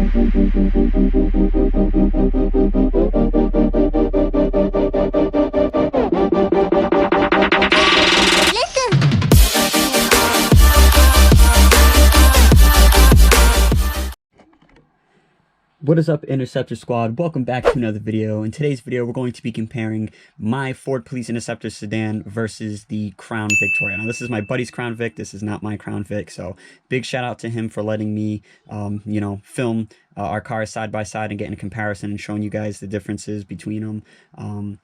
What is up, Interceptor Squad? Welcome back to another video. In today's video, we're going to be comparing my Ford Police Interceptor Sedan versus the Crown Victoria. Now, this is my buddy's Crown Vic. This is not my Crown Vic, so big shout out to him for letting me, film our cars side by side and getting a comparison and showing you guys the differences between them.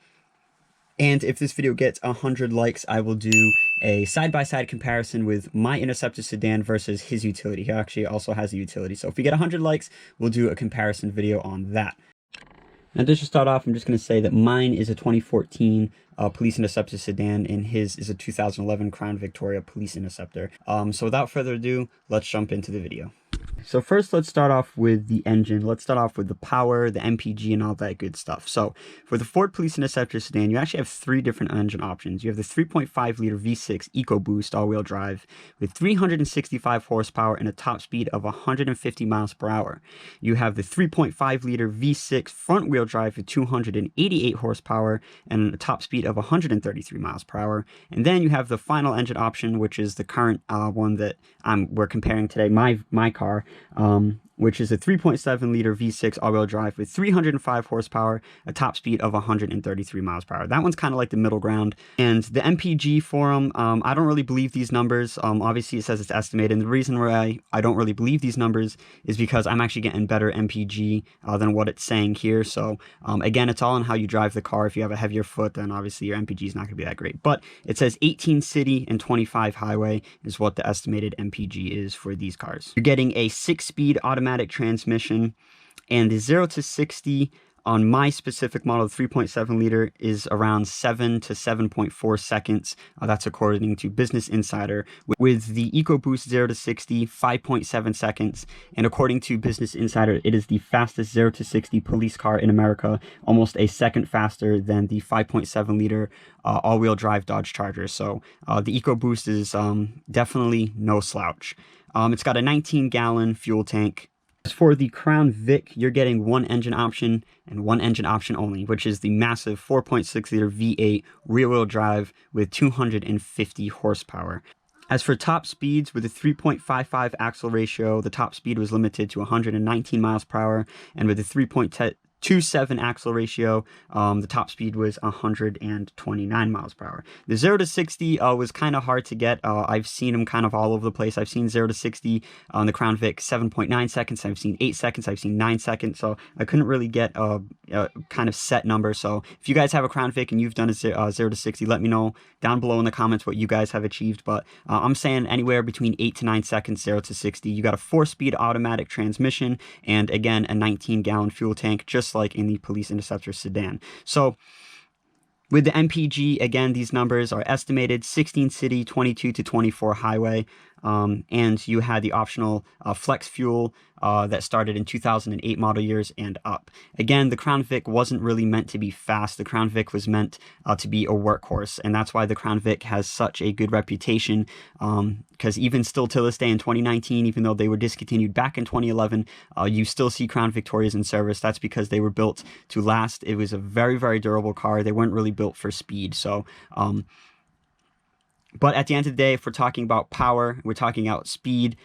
And if this video gets 100 likes, I will do a side-by-side comparison with my Interceptor Sedan versus his utility. He actually also has a utility. So if we get 100 likes, we'll do a comparison video on that. Now, just to start off, I'm just going to say that mine is a 2014 Police Interceptor Sedan, and his is a 2011 Crown Victoria Police Interceptor. So without further ado, let's jump into the video. So first, let's start off with the engine. Let's start off with the power, the MPG, and all that good stuff. So for the Ford Police Interceptor Sedan, you actually have three different engine options. You have the 3.5-liter V6 EcoBoost all-wheel drive with 365 horsepower and a top speed of 150 miles per hour. You have the 3.5-liter V6 front-wheel drive with 288 horsepower and a top speed of 133 miles per hour. And then you have the final engine option, which is the current one that we're comparing today, my car, which is a 3.7-liter V6 all-wheel drive with 305 horsepower, a top speed of 133 miles per hour. That one's kind of like the middle ground. And the MPG for them, I don't really believe these numbers. Obviously, it says it's estimated. And the reason why I don't really believe these numbers is because I'm actually getting better MPG than what it's saying here. So, again, it's all on how you drive the car. If you have a heavier foot, then obviously your MPG is not going to be that great. But it says 18 city and 25 highway is what the estimated MPG is for these cars. You're getting a 6-speed automatic transmission, and the 0 to 60 on my specific model, the 3.7-liter, is around 7 to 7.4 seconds. That's according to Business Insider. With the EcoBoost 0 to 60, 5.7 seconds. And according to Business Insider, it is the fastest 0 to 60 police car in America, almost a second faster than the 5.7-liter all-wheel drive Dodge Charger. So the EcoBoost is definitely no slouch. It's got a 19-gallon fuel tank. As for the Crown Vic, you're getting one engine option and one engine option only, which is the massive 4.6-liter V8 rear-wheel drive with 250 horsepower. As for top speeds, with a 3.55 axle ratio, the top speed was limited to 119 miles per hour, and with a 3.27 axle ratio, the top speed was 129 miles per hour. The 0 to 60 was kind of hard to get. I've seen them kind of all over the place. I've seen 0 to 60 on the Crown Vic 7.9 seconds. I've seen 8 seconds. I've seen 9 seconds. So I couldn't really get a kind of set number. So if you guys have a Crown Vic and you've done a 0 to 60, let me know down below in the comments what you guys have achieved. But I'm saying anywhere between 8 to 9 seconds, 0 to 60. You got a 4-speed automatic transmission and, again, a 19-gallon fuel tank, just like in the Police Interceptor Sedan. So with the MPG, again, these numbers are estimated: 16 city, 22 to 24 highway, and you had the optional flex fuel that started in 2008 model years and up. Again, the Crown Vic wasn't really meant to be fast. The Crown Vic was meant to be a workhorse, and that's why the Crown Vic has such a good reputation, because even still to this day in 2019, even though they were discontinued back in 2011, you still see Crown Victorias in service. That's because they were built to last. It was a very, very durable car. They weren't really built for speed. So, but at the end of the day, if we're talking about power, we're talking about speed,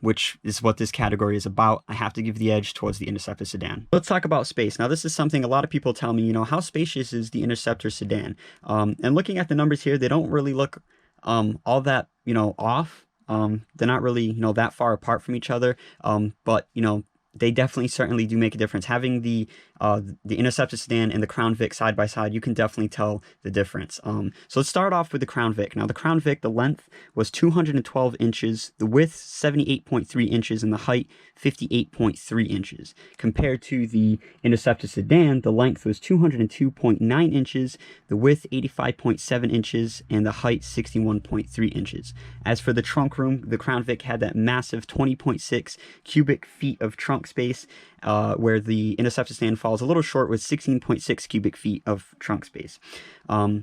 which is what this category is about, I have to give the edge towards the Interceptor Sedan. Let's talk about space. Now, this is something a lot of people tell me, how spacious is the Interceptor Sedan? And looking at the numbers here, they don't really look all that, off. They're not really, that far apart from each other. But, they definitely certainly do make a difference. Having the Interceptor Sedan and the Crown Vic side by side, you can definitely tell the difference. So let's start off with the Crown Vic. Now, the Crown Vic, the length was 212 inches, the width 78.3 inches, and the height 58.3 inches. Compared to the Interceptor Sedan, the length was 202.9 inches, the width 85.7 inches, and the height 61.3 inches. As for the trunk room, the Crown Vic had that massive 20.6 cubic feet of trunk space, where the Interceptor Sedan falls a little short with 16.6 cubic feet of trunk space. Now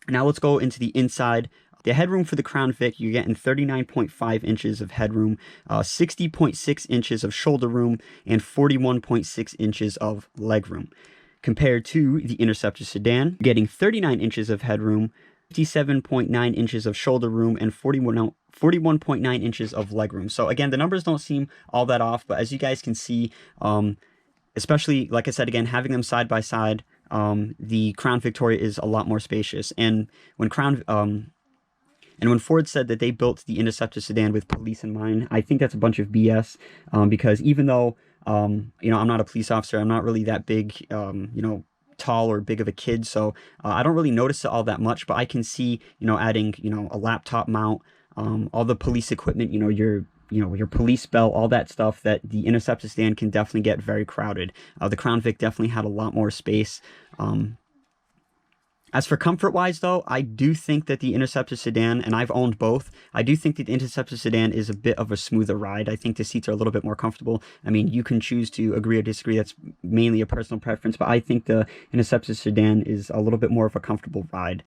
let's go into the inside. The headroom for the Crown Vic, you're getting 39.5 inches of headroom, 60.6 inches of shoulder room, and 41.6 inches of legroom. Compared to the Interceptor Sedan, you're getting 39 inches of headroom, 57.9 inches of shoulder room, and 41.9 inches of legroom. So again, the numbers don't seem all that off, but as you guys can see, especially, like I said, again, having them side by side, the Crown Victoria is a lot more spacious. And when Ford said that they built the Interceptor Sedan with police in mind, I think that's a bunch of BS, because even though, I'm not a police officer, I'm not really that big, tall or big of a kid, so I don't really notice it all that much, but I can see, adding, a laptop mount, all the police equipment, your police belt, all that stuff, that the Interceptor Sedan can definitely get very crowded. The Crown Vic definitely had a lot more space. As for comfort-wise, though, I do think that the Interceptor Sedan, and I've owned both, I do think that the Interceptor Sedan is a bit of a smoother ride. I think the seats are a little bit more comfortable. I mean, you can choose to agree or disagree. That's mainly a personal preference, but I think the Interceptor Sedan is a little bit more of a comfortable ride.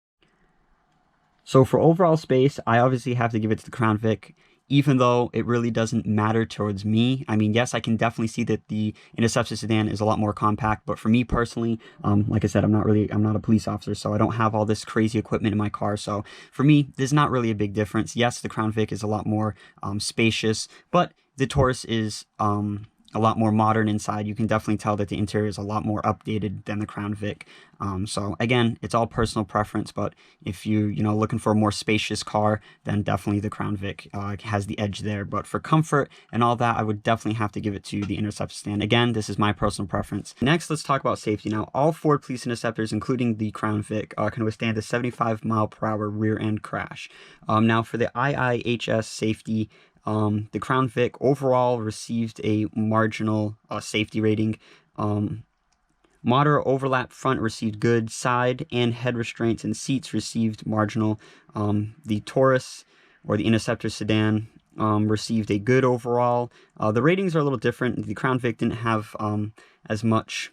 So for overall space, I obviously have to give it to the Crown Vic, even though it really doesn't matter towards me. I mean, yes, I can definitely see that the Interceptor Sedan is a lot more compact, but for me personally, like I said, I'm not a police officer, so I don't have all this crazy equipment in my car. So for me, there's not really a big difference. Yes, the Crown Vic is a lot more spacious, but the Taurus is a lot more modern inside. You can definitely tell that the interior is a lot more updated than the Crown Vic. So again, it's all personal preference, but if you're looking for a more spacious car, then definitely the Crown Vic has the edge there. But for comfort and all that, I would definitely have to give it to the Interceptor Sedan. Again, this is my personal preference. Next, let's talk about safety. Now, all Ford Police Interceptors, including the Crown Vic, can withstand a 75-mile-per-hour rear-end crash. Now, for the IIHS safety, the Crown Vic overall received a marginal safety rating. Moderate overlap front received good. Side and head restraints and seats received marginal. The Taurus, or the Interceptor Sedan, received a good overall. The ratings are a little different. The Crown Vic didn't have as much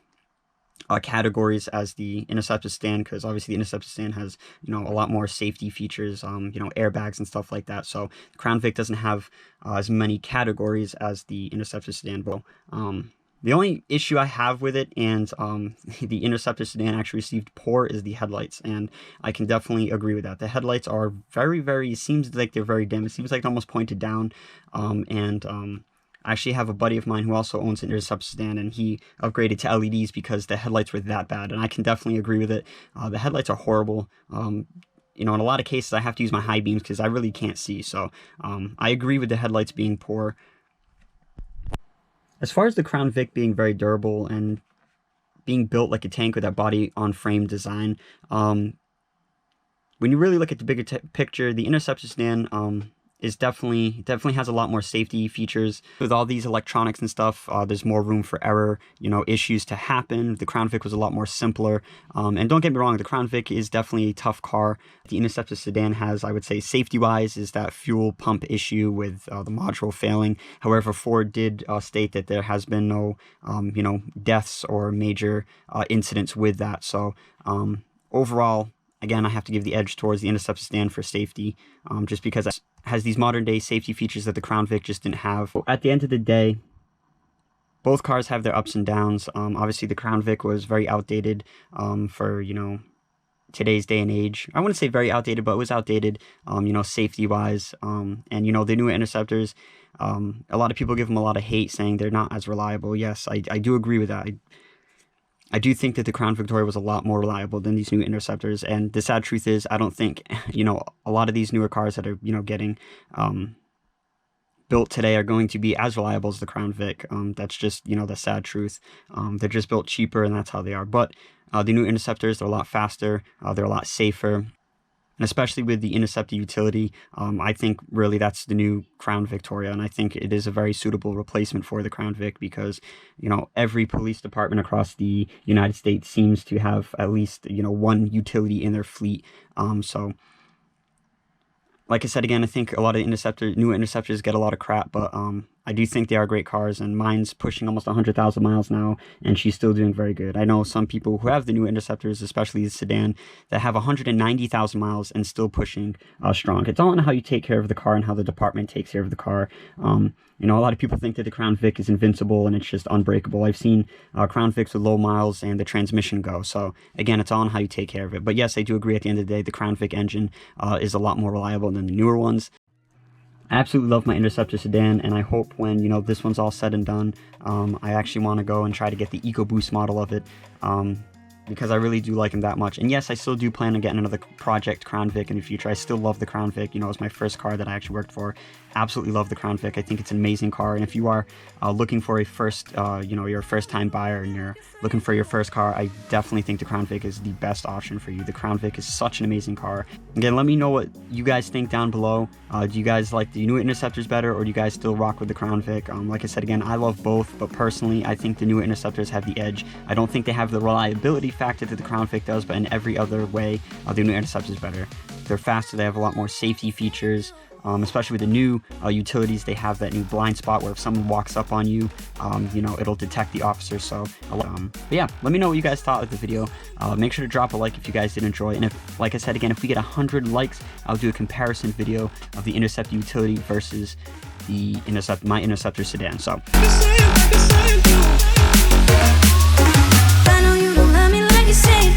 categories as the Interceptor Sedan, because obviously the Interceptor Sedan has a lot more safety features, airbags and stuff like that. So the Crown Vic doesn't have as many categories as the Interceptor Sedan. But the only issue I have with it, and the Interceptor Sedan actually received poor, is the headlights, and I can definitely agree with that. The headlights are very, seems like they're very dim. It seems like they're almost pointed down, I actually have a buddy of mine who also owns an Interceptor Sedan, and he upgraded to LEDs because the headlights were that bad, and I can definitely agree with it. The headlights are horrible. In a lot of cases, I have to use my high beams because I really can't see, so I agree with the headlights being poor. As far as the Crown Vic being very durable and being built like a tank with that body-on-frame design, when you really look at the bigger picture, the Interceptor Sedan is definitely has a lot more safety features. With all these electronics and stuff, there's more room for error, issues to happen. The Crown Vic was a lot more simpler. And don't get me wrong, the Crown Vic is definitely a tough car. The Interceptor Sedan has, I would say, safety-wise, is that fuel pump issue with the module failing. However, Ford did state that there has been no, deaths or major incidents with that. So overall, again, I have to give the edge towards the Interceptor Sedan for safety, just because it has these modern-day safety features that the Crown Vic just didn't have. At the end of the day, both cars have their ups and downs. Obviously, the Crown Vic was very outdated for, today's day and age. I wouldn't say very outdated, but it was outdated, safety-wise. And, the newer Interceptors, a lot of people give them a lot of hate, saying they're not as reliable. Yes, I do agree with that. I do think that the Crown Victoria was a lot more reliable than these new Interceptors, and the sad truth is, I don't think, a lot of these newer cars that are, getting built today are going to be as reliable as the Crown Vic. That's just, the sad truth. They're just built cheaper, and that's how they are. But the new Interceptors, they're a lot faster, they're a lot safer. And especially with the Interceptor utility, I think really that's the new Crown Victoria, and I think it is a very suitable replacement for the Crown Vic because, every police department across the United States seems to have at least, one utility in their fleet. So, like I said again, I think a lot of new Interceptors get a lot of crap, but I do think they are great cars, and mine's pushing almost 100,000 miles now, and she's still doing very good. I know some people who have the new Interceptors, especially the sedan, that have 190,000 miles and still pushing strong. It's all on how you take care of the car and how the department takes care of the car. You know, a lot of people think that the Crown Vic is invincible and it's just unbreakable. I've seen Crown Vics with low miles and the transmission go. So again, it's all on how you take care of it. But yes, I do agree at the end of the day, the Crown Vic engine is a lot more reliable than the newer ones. I absolutely love my Interceptor Sedan, and I hope when, you know, this one's all said and done, I actually want to go and try to get the EcoBoost model of it, because I really do like him that much. And yes, I still do plan on getting another project Crown Vic in the future. I still love the Crown Vic. You know, it was my first car that I actually worked for. Absolutely love the Crown Vic. I think it's an amazing car. And if you are looking for a you know, you're a first-time buyer and you're looking for your first car, I definitely think the Crown Vic is the best option for you. The Crown Vic is such an amazing car. Again, let me know what you guys think down below. Do you guys like the new Interceptors better, or do you guys still rock with the Crown Vic? Like I said, again, I love both, but personally, I think the new Interceptors have the edge. I don't think they have the reliability factor that the Crown Vic does, but in every other way, the new Interceptor is better. They're faster, they have a lot more safety features, especially with the new utilities. They have that new blind spot where if someone walks up on you, you know, it'll detect the officer. So, but yeah, let me know what you guys thought of the video. Make sure to drop a like if you guys did enjoy. And if, like I said, again, if we get 100 likes, I'll do a comparison video of the Interceptor utility versus the my Interceptor Sedan. So. I know you don't love me like you say.